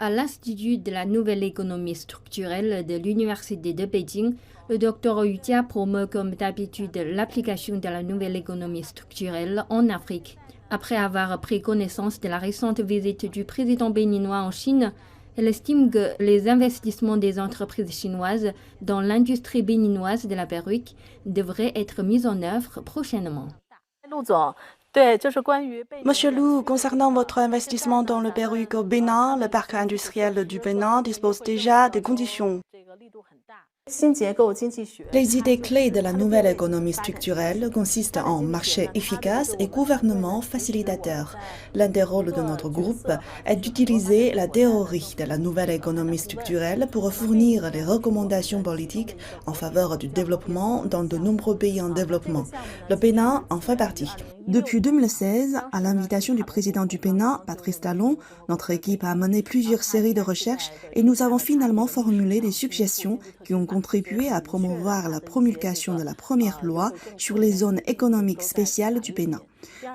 À l'Institut de la nouvelle économie structurelle de l'Université de Pékin, le Dr Yu Jia promeut comme d'habitude l'application de la nouvelle économie structurelle en Afrique. Après avoir pris connaissance de la récente visite du président béninois en Chine, elle estime que les investissements des entreprises chinoises dans l'industrie béninoise de la perruque devraient être mis en œuvre prochainement. Monsieur Liu, concernant votre investissement dans le perruque au Bénin, le parc industriel du Bénin dispose déjà des conditions. Les idées clés de la nouvelle économie structurelle consistent en marché efficace et gouvernement facilitateur. L'un des rôles de notre groupe est d'utiliser la théorie de la nouvelle économie structurelle pour fournir les recommandations politiques en faveur du développement dans de nombreux pays en développement. Le Bénin en fait partie. Depuis 2016, à l'invitation du président du Bénin, Patrice Talon, notre équipe a mené plusieurs séries de recherches et nous avons finalement formulé des suggestions qui ont contribué à promouvoir la promulgation de la première loi sur les zones économiques spéciales du Bénin.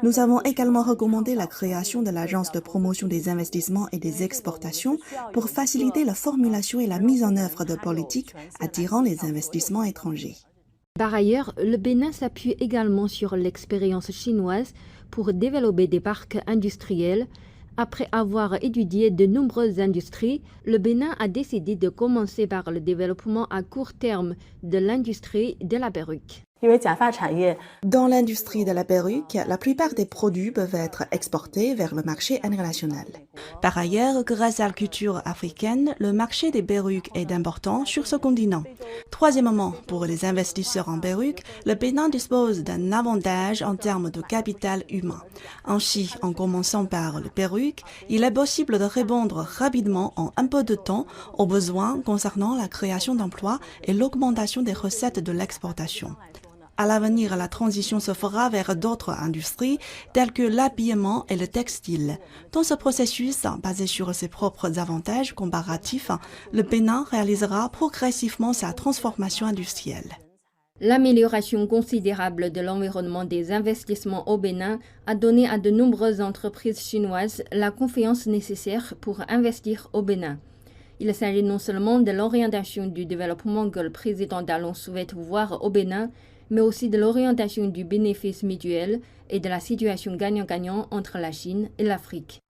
Nous avons également recommandé la création de l'Agence de promotion des investissements et des exportations pour faciliter la formulation et la mise en œuvre de politiques attirant les investissements étrangers. Par ailleurs, le Bénin s'appuie également sur l'expérience chinoise pour développer des parcs industriels. Après avoir étudié de nombreuses industries, le Bénin a décidé de commencer par le développement à court terme de l'industrie de la perruque. Dans l'industrie de la perruque, la plupart des produits peuvent être exportés vers le marché international. Par ailleurs, grâce à la culture africaine, le marché des perruques est important sur ce continent. Troisièmement, pour les investisseurs en perruque, le Bénin dispose d'un avantage en termes de capital humain. Ainsi, en commençant par les perruques, il est possible de répondre rapidement en un peu de temps aux besoins concernant la création d'emplois et l'augmentation des recettes de l'exportation. À l'avenir, la transition se fera vers d'autres industries telles que l'habillement et le textile. Dans ce processus, basé sur ses propres avantages comparatifs, le Bénin réalisera progressivement sa transformation industrielle. L'amélioration considérable de l'environnement des investissements au Bénin a donné à de nombreuses entreprises chinoises la confiance nécessaire pour investir au Bénin. Il s'agit non seulement de l'orientation du développement que le président Talon souhaite voir au Bénin, mais aussi de l'orientation du bénéfice mutuel et de la situation gagnant-gagnant entre la Chine et l'Afrique.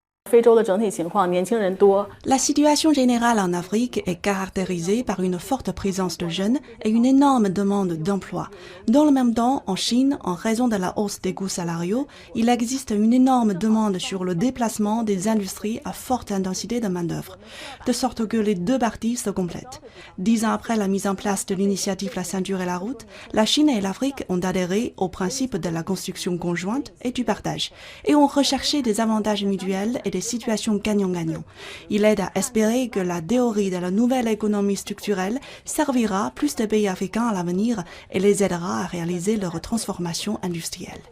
La situation générale en Afrique est caractérisée par une forte présence de jeunes et une énorme demande d'emploi. Dans le même temps, en Chine, en raison de la hausse des coûts salariaux, il existe une énorme demande sur le déplacement des industries à forte intensité de main-d'œuvre, de sorte que les deux parties se complètent. 10 ans après la mise en place de l'initiative La Ceinture et la Route, la Chine et l'Afrique ont adhéré au principe de la construction conjointe et du partage, et ont recherché des avantages mutuels et des situations gagnant-gagnant. Il aide à espérer que la théorie de la nouvelle économie structurelle servira plus de pays africains à l'avenir et les aidera à réaliser leur transformation industrielle.